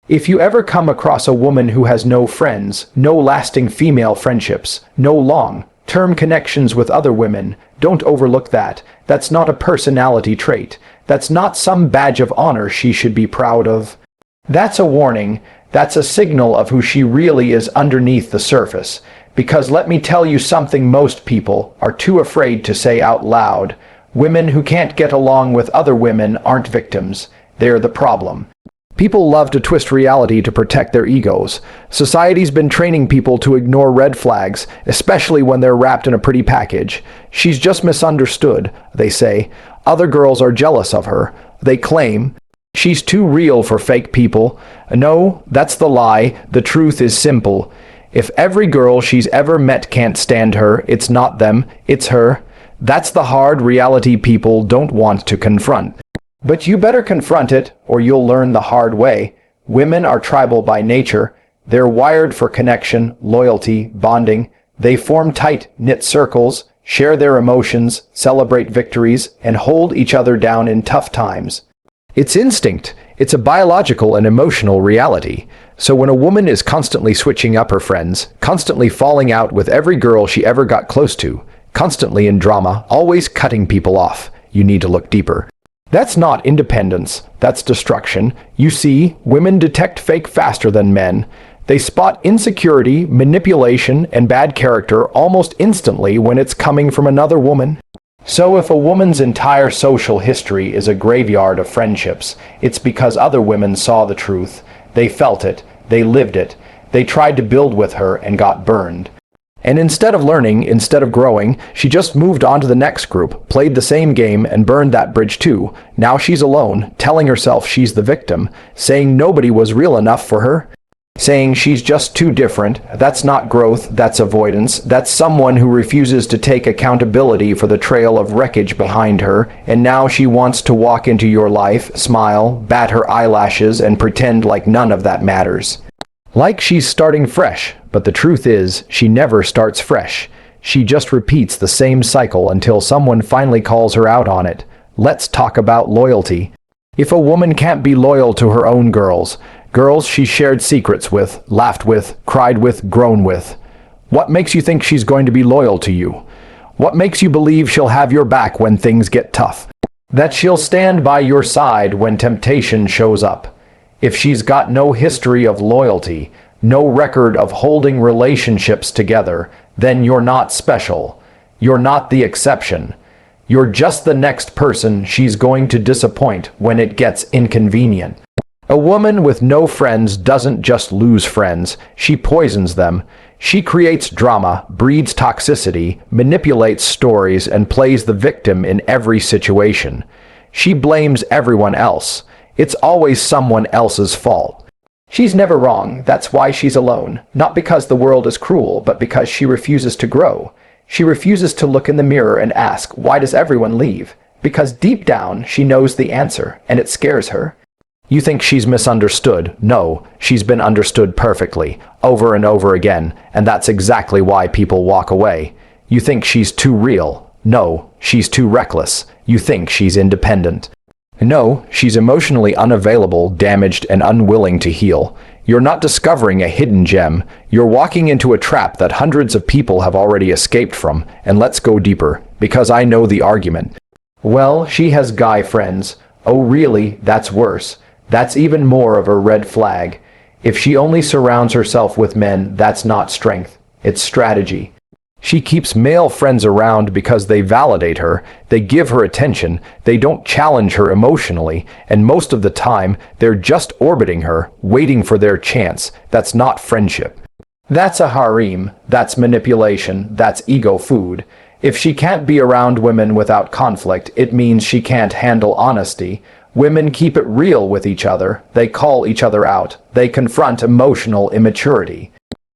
If you ever come across a woman who has no friends, no lasting female friendships, no long-term connections with other women, don't overlook that. That's not a personality trait. That's not some badge of honor she should be proud of. That's a warning. That's a signal of who she really is underneath the surface. Because let me tell you something most people are too afraid to say out loud. Women who can't get along with other women aren't victims. They're the problem. People love to twist reality to protect their egos. Society's been training people to ignore red flags, especially when they're wrapped in a pretty package. She's just misunderstood, they say. Other girls are jealous of her. They claim. She's too real for fake people. No, that's the lie. The truth is simple. If every girl she's ever met can't stand her, it's not them, it's her. That's the hard reality people don't want to confront. But you better confront it, or you'll learn the hard way. Women are tribal by nature. They're wired for connection, loyalty, bonding. They form tight-knit circles, share their emotions, celebrate victories, and hold each other down in tough times. It's instinct. It's a biological and emotional reality. So when a woman is constantly switching up her friends, constantly falling out with every girl she ever got close to, constantly in drama, always cutting people off, you need to look deeper. That's not independence, that's destruction. You see, women detect fake faster than men. They spot insecurity, manipulation, and bad character almost instantly when it's coming from another woman. So if a woman's entire social history is a graveyard of friendships, it's because other women saw the truth. They felt it, they lived it, they tried to build with her and got burned. And instead of learning, instead of growing, she just moved on to the next group, played the same game, and burned that bridge too. Now she's alone, telling herself she's the victim, saying nobody was real enough for her, saying she's just too different. That's not growth, that's avoidance. That's someone who refuses to take accountability for the trail of wreckage behind her, and now she wants to walk into your life, smile, bat her eyelashes, and pretend like none of that matters. Like she's starting fresh, but the truth is, she never starts fresh. She just repeats the same cycle until someone finally calls her out on it. Let's talk about loyalty. If a woman can't be loyal to her own girls she shared secrets with, laughed with, cried with, grown with, what makes you think she's going to be loyal to you? What makes you believe she'll have your back when things get tough? That she'll stand by your side when temptation shows up? If she's got no history of loyalty, no record of holding relationships together, then you're not special. You're not the exception. You're just the next person she's going to disappoint when it gets inconvenient. A woman with no friends doesn't just lose friends, she poisons them. She creates drama, breeds toxicity, manipulates stories, and plays the victim in every situation. She blames everyone else. It's always someone else's fault. She's never wrong, that's why she's alone. Not because the world is cruel, but because she refuses to grow. She refuses to look in the mirror and ask, why does everyone leave? Because deep down, she knows the answer, and it scares her. You think she's misunderstood? No, she's been understood perfectly, over and over again, and that's exactly why people walk away. You think she's too real? No, she's too reckless. You think she's independent? No, she's emotionally unavailable, damaged, and unwilling to heal. You're not discovering a hidden gem. You're walking into a trap that hundreds of people have already escaped from. And let's go deeper, because I know the argument. Well, she has guy friends. Oh really? That's worse. That's even more of a red flag. If she only surrounds herself with men, that's not strength. It's strategy. She keeps male friends around because they validate her, they give her attention, they don't challenge her emotionally, and most of the time, they're just orbiting her, waiting for their chance. That's not friendship. That's a harem, that's manipulation, that's ego food. If she can't be around women without conflict, it means she can't handle honesty. Women keep it real with each other, they call each other out, they confront emotional immaturity.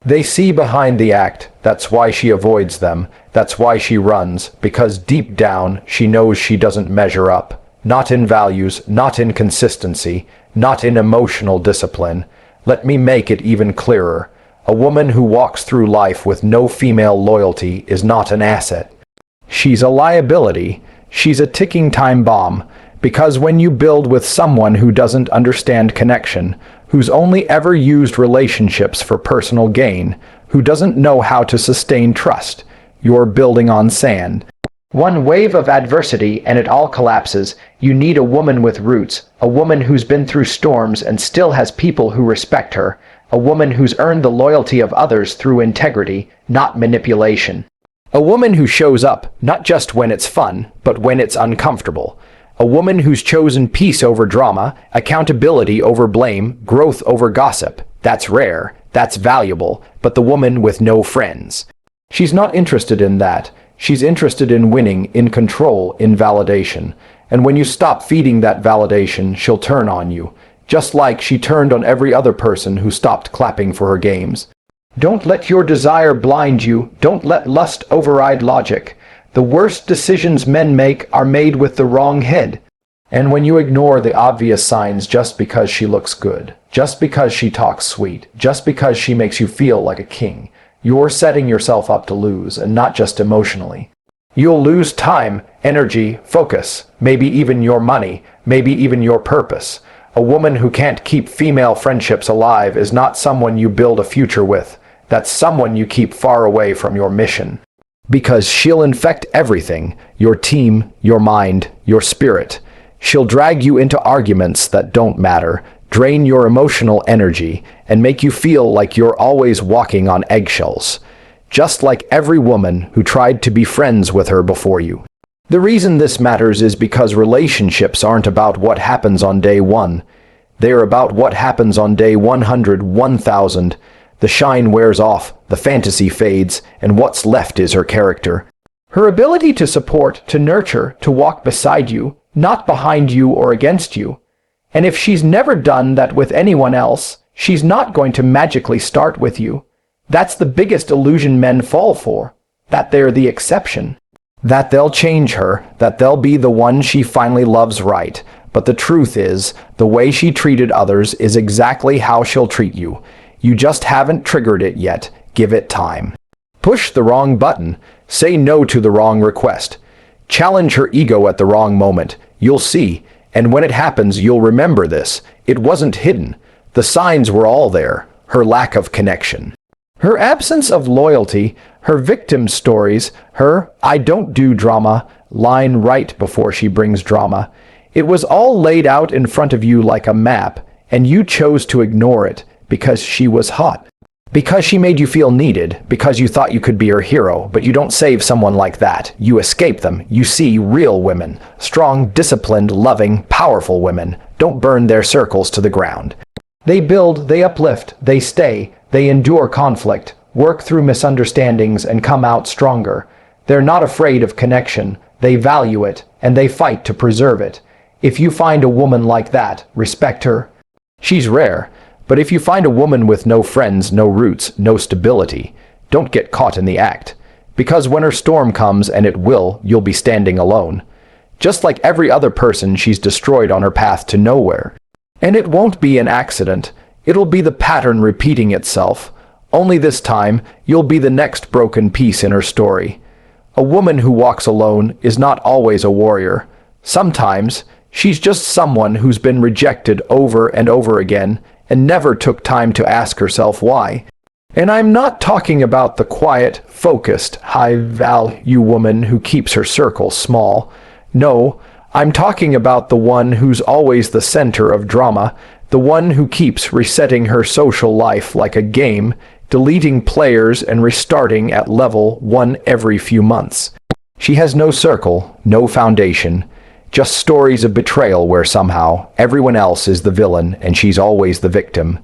They see behind the act, that's why she avoids them, that's why she runs, because deep down she knows she doesn't measure up. Not in values, not in consistency, not in emotional discipline. Let me make it even clearer. A woman who walks through life with no female loyalty is not an asset. She's a liability. She's a ticking time bomb. Because when you build with someone who doesn't understand connection, who's only ever used relationships for personal gain, who doesn't know how to sustain trust. You're building on sand. One wave of adversity and it all collapses. You need a woman with roots, a woman who's been through storms and still has people who respect her, a woman who's earned the loyalty of others through integrity, not manipulation. A woman who shows up, not just when it's fun, but when it's uncomfortable. A woman who's chosen peace over drama, accountability over blame, growth over gossip. That's rare, that's valuable, but the woman with no friends. She's not interested in that. She's interested in winning, in control, in validation. And when you stop feeding that validation, she'll turn on you. Just like she turned on every other person who stopped clapping for her games. Don't let your desire blind you. Don't let lust override logic. The worst decisions men make are made with the wrong head. And when you ignore the obvious signs just because she looks good, just because she talks sweet, just because she makes you feel like a king, you're setting yourself up to lose, and not just emotionally. You'll lose time, energy, focus, maybe even your money, maybe even your purpose. A woman who can't keep female friendships alive is not someone you build a future with. That's someone you keep far away from your mission. Because she'll infect everything, your team, your mind, your spirit. She'll drag you into arguments that don't matter, drain your emotional energy, and make you feel like you're always walking on eggshells. Just like every woman who tried to be friends with her before you. The reason this matters is because relationships aren't about what happens on day 1. They're about what happens on day 100, 1000. The shine wears off, the fantasy fades, and what's left is her character. Her ability to support, to nurture, to walk beside you, not behind you or against you. And if she's never done that with anyone else, she's not going to magically start with you. That's the biggest illusion men fall for, that they're the exception. That they'll change her, that they'll be the one she finally loves right. But the truth is, the way she treated others is exactly how she'll treat you. You just haven't triggered it yet. Give it time. Push the wrong button. Say no to the wrong request. Challenge her ego at the wrong moment. You'll see. And when it happens, you'll remember this. It wasn't hidden. The signs were all there. Her lack of connection. Her absence of loyalty. Her victim stories. Her "I don't do drama" line right before she brings drama. It was all laid out in front of you like a map, and you chose to ignore it. Because she was hot. Because she made you feel needed. Because you thought you could be her hero. But you don't save someone like that. You escape them. You see real women. Strong, disciplined, loving, powerful women. Don't burn their circles to the ground. They build, they uplift, they stay, they endure conflict, work through misunderstandings and come out stronger. They're not afraid of connection. They value it, and they fight to preserve it. If you find a woman like that, respect her. She's rare. But if you find a woman with no friends, no roots, no stability, don't get caught in the act. Because when her storm comes, and it will, you'll be standing alone. Just like every other person she's destroyed on her path to nowhere. And it won't be an accident. It'll be the pattern repeating itself. Only this time, you'll be the next broken piece in her story. A woman who walks alone is not always a warrior. Sometimes, she's just someone who's been rejected over and over again, and never took time to ask herself why. And I'm not talking about the quiet, focused, high-value woman who keeps her circle small. No, I'm talking about the one who's always the center of drama, the one who keeps resetting her social life like a game, deleting players and restarting at level 1 every few months. She has no circle, no foundation. Just stories of betrayal where somehow everyone else is the villain and she's always the victim.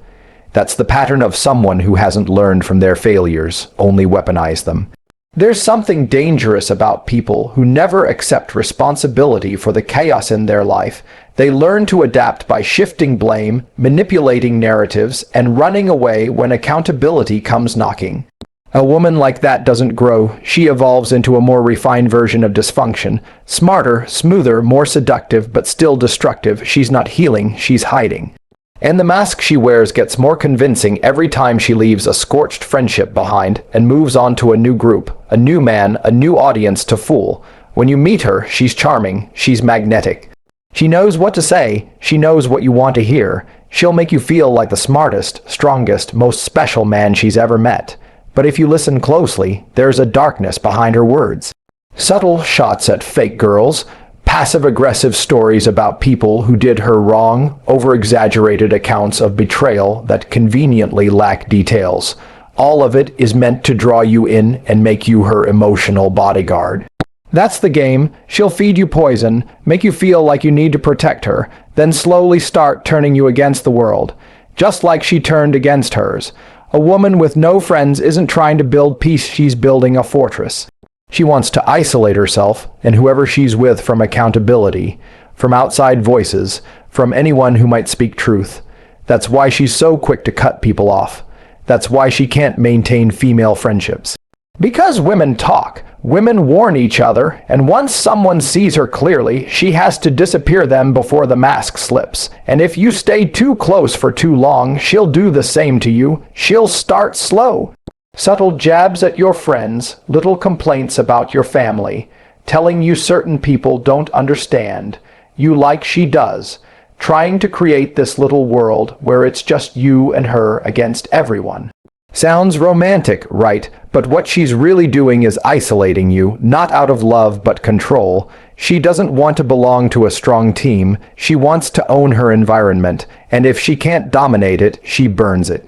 That's the pattern of someone who hasn't learned from their failures, only weaponize them. There's something dangerous about people who never accept responsibility for the chaos in their life. They learn to adapt by shifting blame, manipulating narratives, and running away when accountability comes knocking. A woman like that doesn't grow. She evolves into a more refined version of dysfunction. Smarter, smoother, more seductive, but still destructive. She's not healing, she's hiding. And the mask she wears gets more convincing every time she leaves a scorched friendship behind and moves on to a new group, a new man, a new audience to fool. When you meet her, she's charming, she's magnetic. She knows what to say, she knows what you want to hear. She'll make you feel like the smartest, strongest, most special man she's ever met. But if you listen closely, there's a darkness behind her words. Subtle shots at fake girls, passive-aggressive stories about people who did her wrong, over-exaggerated accounts of betrayal that conveniently lack details. All of it is meant to draw you in and make you her emotional bodyguard. That's the game. She'll feed you poison, make you feel like you need to protect her, then slowly start turning you against the world, just like she turned against hers. A woman with no friends isn't trying to build peace, she's building a fortress. She wants to isolate herself and whoever she's with from accountability, from outside voices, from anyone who might speak truth. That's why she's so quick to cut people off. That's why she can't maintain female friendships. Because women talk, women warn each other, and once someone sees her clearly, she has to disappear them before the mask slips. And if you stay too close for too long, she'll do the same to you. She'll start slow. Subtle jabs at your friends, little complaints about your family, telling you certain people don't understand you like she does, trying to create this little world where it's just you and her against everyone. Sounds romantic, right? But what she's really doing is isolating you, not out of love but control. She doesn't want to belong to a strong team. She wants to own her environment, and if she can't dominate it, she burns it.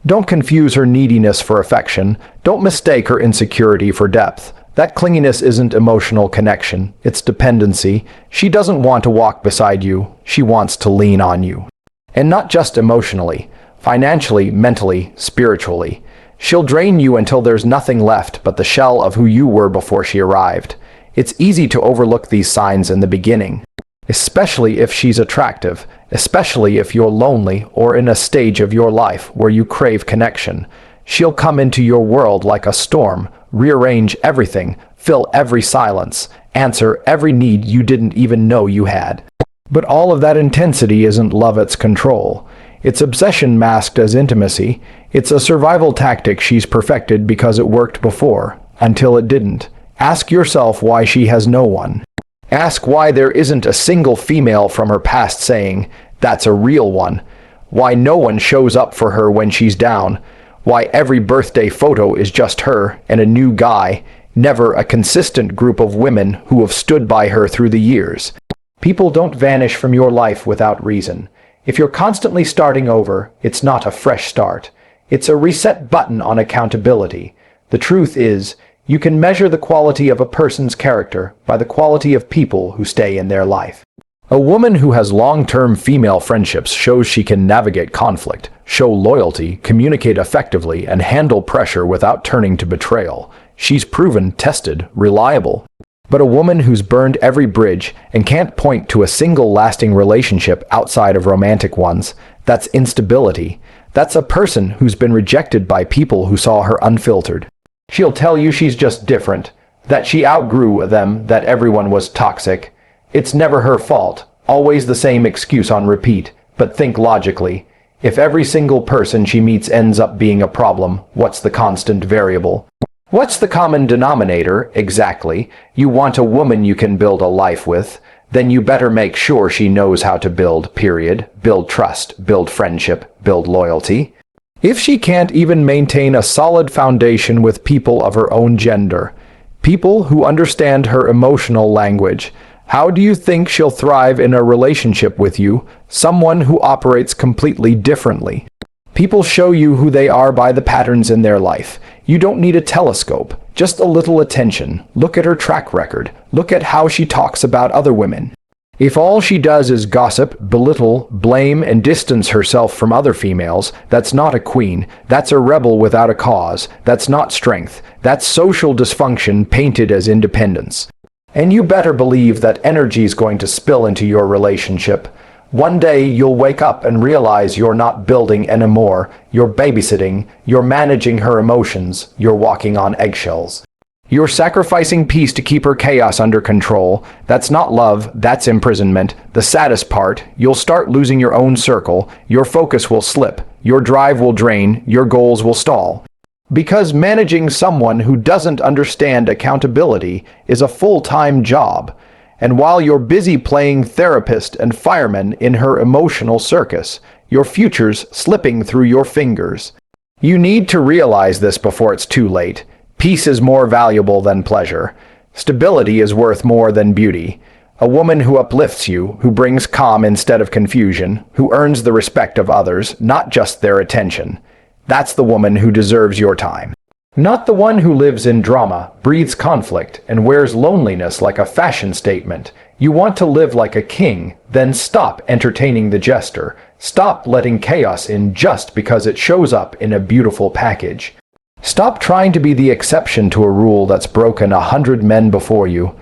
Don't confuse her neediness for affection. Don't mistake her insecurity for depth. That clinginess isn't emotional connection, it's dependency. She doesn't want to walk beside you, she wants to lean on you. And not just emotionally, financially, mentally, spiritually. She'll drain you until there's nothing left but the shell of who you were before she arrived. It's easy to overlook these signs in the beginning, especially if she's attractive, especially if you're lonely or in a stage of your life where you crave connection. She'll come into your world like a storm, rearrange everything, fill every silence, answer every need you didn't even know you had. But all of that intensity isn't love, it's control. It's obsession masked as intimacy. It's a survival tactic she's perfected because it worked before, until it didn't. Ask yourself why she has no one. Ask why there isn't a single female from her past saying, "That's a real one." Why no one shows up for her when she's down. Why every birthday photo is just her and a new guy, never a consistent group of women who have stood by her through the years. People don't vanish from your life without reason. If you're constantly starting over, it's not a fresh start. It's a reset button on accountability. The truth is, you can measure the quality of a person's character by the quality of people who stay in their life. A woman who has long-term female friendships shows she can navigate conflict, show loyalty, communicate effectively, and handle pressure without turning to betrayal. She's proven, tested, reliable. But a woman who's burned every bridge and can't point to a single lasting relationship outside of romantic ones, that's instability. That's a person who's been rejected by people who saw her unfiltered. She'll tell you she's just different, that she outgrew them, that everyone was toxic. It's never her fault, always the same excuse on repeat. But think logically. If every single person she meets ends up being a problem, what's the constant variable? What's the common denominator, exactly? You want a woman you can build a life with, then you better make sure she knows how to build, period. Build trust, build friendship, build loyalty. If she can't even maintain a solid foundation with people of her own gender, people who understand her emotional language, how do you think she'll thrive in a relationship with you, someone who operates completely differently? People show you who they are by the patterns in their life. You don't need a telescope, just a little attention. Look at her track record. Look at how she talks about other women. If all she does is gossip, belittle, blame, and distance herself from other females, that's not a queen. That's a rebel without a cause. That's not strength. That's social dysfunction painted as independence. And you better believe that energy is going to spill into your relationship. One day you'll wake up and realize you're not building anymore. You're babysitting. You're managing her emotions. You're walking on eggshells. You're sacrificing peace to keep her chaos under control. That's not love, that's imprisonment. The saddest part, you'll start losing your own circle. Your focus will slip. Your drive will drain. Your goals will stall. Because managing someone who doesn't understand accountability is a full-time job. And while you're busy playing therapist and fireman in her emotional circus, your future's slipping through your fingers. You need to realize this before it's too late. Peace is more valuable than pleasure. Stability is worth more than beauty. A woman who uplifts you, who brings calm instead of confusion, who earns the respect of others, not just their attention. That's the woman who deserves your time. Not the one who lives in drama, breathes conflict, and wears loneliness like a fashion statement. You want to live like a king, then stop entertaining the jester. Stop letting chaos in just because it shows up in a beautiful package. Stop trying to be the exception to a rule that's broken 100 men before you.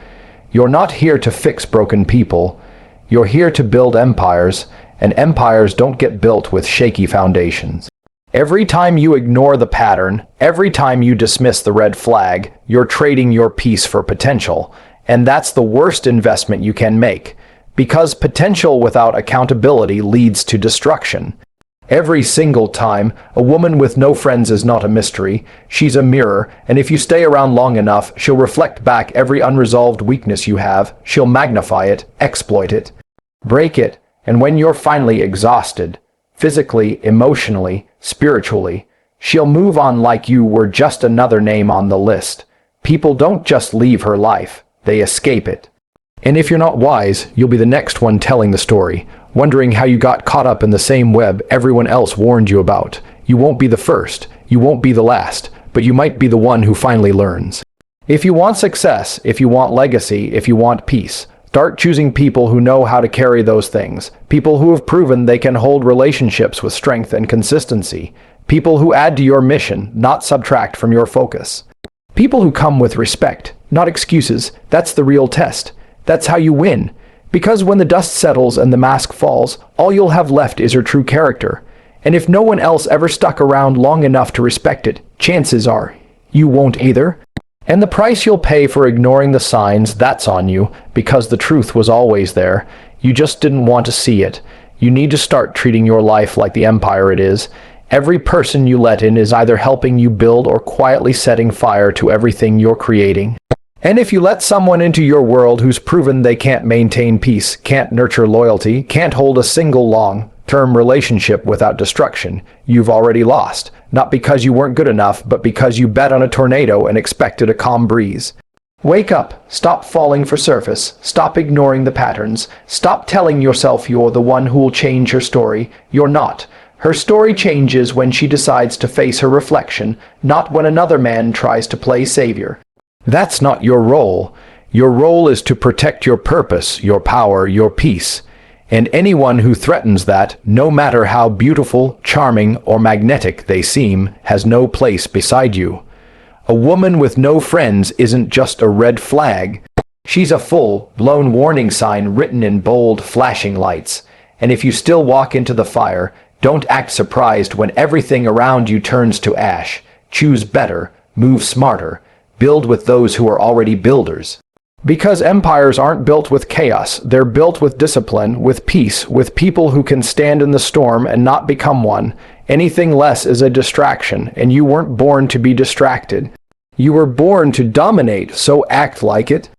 You're not here to fix broken people. You're here to build empires, and empires don't get built with shaky foundations. Every time you ignore the pattern, every time you dismiss the red flag, you're trading your peace for potential, and that's the worst investment you can make, because potential without accountability leads to destruction. Every single time, a woman with no friends is not a mystery. She's a mirror, and if you stay around long enough, she'll reflect back every unresolved weakness you have. She'll magnify it, exploit it, break it, and when you're finally exhausted, physically, emotionally, spiritually, she'll move on like you were just another name on the list. People don't just leave her life, they escape it. And if you're not wise, you'll be the next one telling the story, wondering how you got caught up in the same web everyone else warned you about. You won't be the first, you won't be the last, but you might be the one who finally learns. If you want success, if you want legacy, if you want peace, start choosing people who know how to carry those things, people who have proven they can hold relationships with strength and consistency, people who add to your mission, not subtract from your focus. People who come with respect, not excuses. That's the real test. That's how you win. Because when the dust settles and the mask falls, all you'll have left is your true character. And if no one else ever stuck around long enough to respect it, chances are you won't either. And the price you'll pay for ignoring the signs, that's on you, because the truth was always there. You just didn't want to see it. You need to start treating your life like the empire it is. Every person you let in is either helping you build or quietly setting fire to everything you're creating. And if you let someone into your world who's proven they can't maintain peace, can't nurture loyalty, can't hold a single long-term relationship without destruction, you've already lost. Not because you weren't good enough, but because you bet on a tornado and expected a calm breeze. Wake up. Stop falling for surface. Stop ignoring the patterns. Stop telling yourself you're the one who'll change her story. You're not. Her story changes when she decides to face her reflection, not when another man tries to play savior. That's not your role. Your role is to protect your purpose, your power, your peace. And anyone who threatens that, no matter how beautiful, charming, or magnetic they seem, has no place beside you. A woman with no friends isn't just a red flag. She's a full-blown warning sign written in bold, flashing lights. And if you still walk into the fire, don't act surprised when everything around you turns to ash. Choose better, move smarter. Build with those who are already builders. Because empires aren't built with chaos, they're built with discipline, with peace, with people who can stand in the storm and not become one. Anything less is a distraction, and you weren't born to be distracted. You were born to dominate, so act like it.